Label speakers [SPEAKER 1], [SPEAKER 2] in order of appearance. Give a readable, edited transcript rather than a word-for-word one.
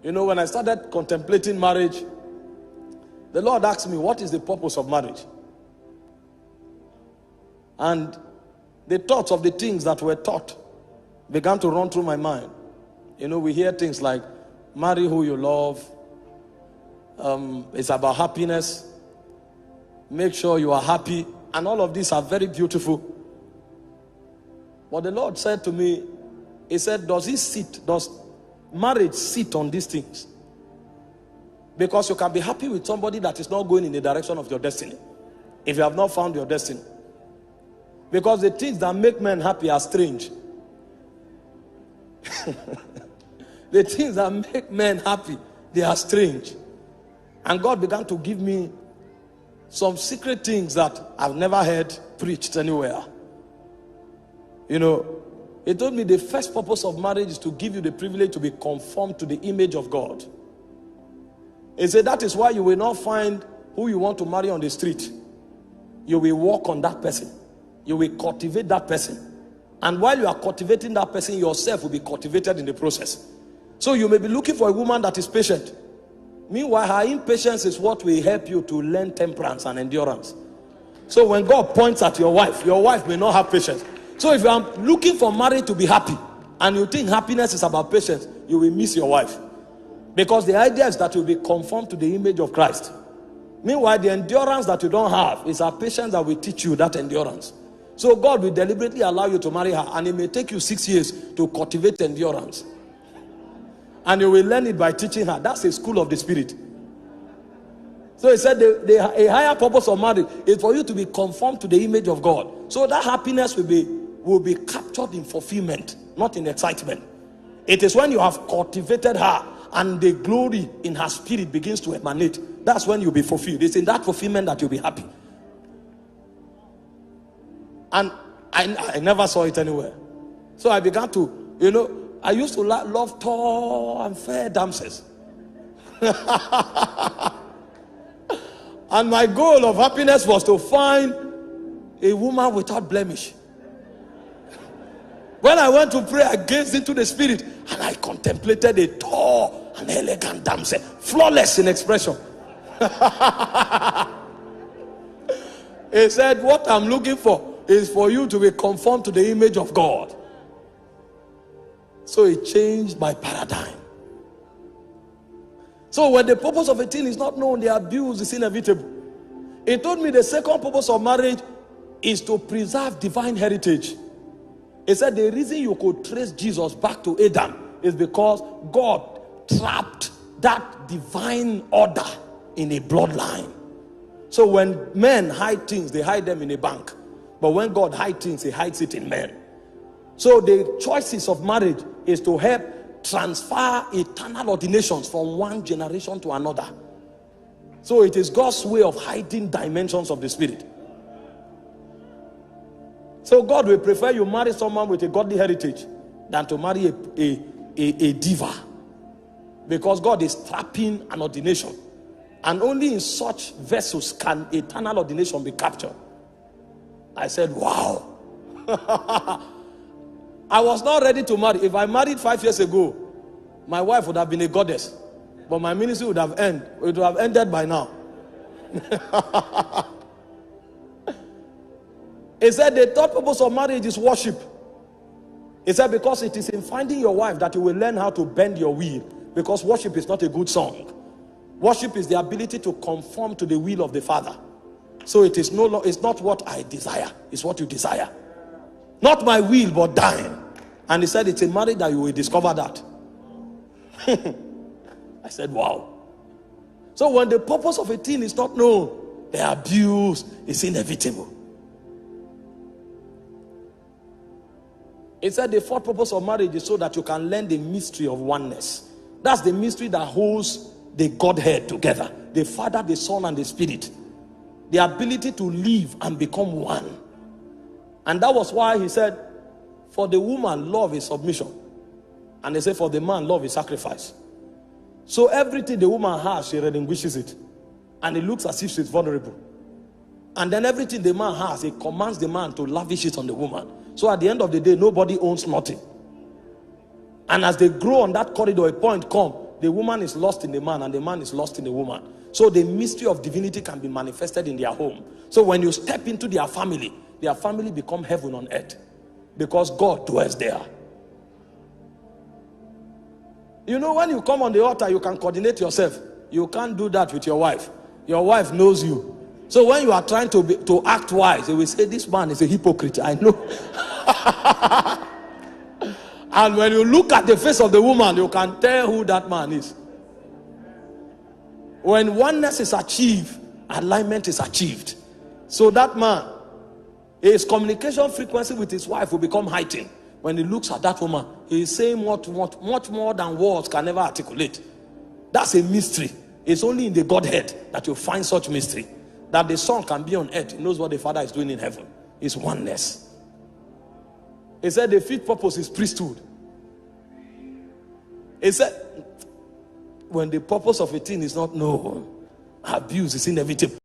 [SPEAKER 1] You know, when I started contemplating marriage, the Lord asked me, what is the purpose of marriage? And the thoughts of the things that were taught began to run through my mind. You know, we hear things like, marry who you love. It's about happiness. Make sure you are happy. And all of these are very beautiful. But the Lord said to me, he said, does marriage sit on these things? Because you can be happy with somebody that is not going in the direction of your destiny, if you have not found your destiny. Because the things that make men happy are strange. The things that make men happy, they are strange. And God began to give me some secret things that I've never heard preached anywhere. You know, he told me the first purpose of marriage is to give you the privilege to be conformed to the image of God. He said that is why you will not find who you want to marry on the street. You will walk on that person. You will cultivate that person. And while you are cultivating that person, yourself will be cultivated in the process. So you may be looking for a woman that is patient. Meanwhile, her impatience is what will help you to learn temperance and endurance. So when God points at your wife may not have patience. So if you are looking for marriage to be happy, and you think happiness is about patience, you will miss your wife. Because the idea is that you'll be conformed to the image of Christ. Meanwhile, the endurance that you don't have is our patience that will teach you that endurance. So God will deliberately allow you to marry her, and it may take you 6 years to cultivate endurance. And you will learn it by teaching her. That's a school of the spirit. So he said a higher purpose of marriage is for you to be conformed to the image of God. So that happiness will be captured in fulfillment, not in excitement. It is when you have cultivated her and the glory in her spirit begins to emanate, that's when you'll be fulfilled. It's in that fulfillment that you'll be happy. And I never saw it anywhere. So I began to, you know, I used to love tall and fair damsels. And my goal of happiness was to find a woman without blemish. When I went to pray, I gazed into the spirit and I contemplated a tall and elegant damsel, flawless in expression. He said, what I'm looking for is for you to be conformed to the image of God. So it changed my paradigm. So when the purpose of a thing is not known, the abuse is inevitable. He told me the second purpose of marriage is to preserve divine heritage. He said the reason you could trace Jesus back to Adam is because God trapped that divine order in a bloodline. So when men hide things, they hide them in a bank. But when God hides things, he hides it in men. So the choices of marriage is to help transfer eternal ordinations from one generation to another. So it is God's way of hiding dimensions of the spirit. So God will prefer you marry someone with a godly heritage than to marry a diva. Because God is trapping an ordination. And only in such vessels can eternal ordination be captured. I said, wow. I was not ready to marry. If I married 5 years ago, my wife would have been a goddess. But my ministry would have ended by now. He said the third purpose of marriage is worship. He said because it is in finding your wife that you will learn how to bend your will. Because worship is not a good song. Worship is the ability to conform to the will of the Father. So it is it's not what I desire, it's what you desire. Not my will, but thine. And he said it's a marriage that you will discover that. I said, wow. So when the purpose of a thing is not known, the abuse is inevitable. He said the fourth purpose of marriage is so that you can learn the mystery of oneness. That's the mystery that holds the Godhead together. The Father, the Son, and the Spirit. The ability to live and become one. And that was why he said, for the woman, love is submission. And they say, for the man, love is sacrifice. So everything the woman has, she relinquishes it. And it looks as if she's vulnerable. And then everything the man has, he commands the man to lavish it on the woman. So at the end of the day, nobody owns nothing. And as they grow on that corridor, a point comes, the woman is lost in the man and the man is lost in the woman. So the mystery of divinity can be manifested in their home. So when you step into their family become heaven on earth, because God dwells there. You know, when you come on the altar, you can coordinate yourself. You can't do that with your wife. Your wife knows you. So when you are trying to act wise, they will say, this man is a hypocrite. I know. And when you look at the face of the woman, you can tell who that man is. When oneness is achieved, alignment is achieved. So that man, his communication frequency with his wife will become heightened. When he looks at that woman, he is saying much more than words can never articulate. That's a mystery. It's only in the Godhead that you find such mystery. That the Son can be on earth. He knows what the Father is doing in heaven. It's oneness. He said the fifth purpose is priesthood. He said, when the purpose of a thing is not known, abuse is inevitable.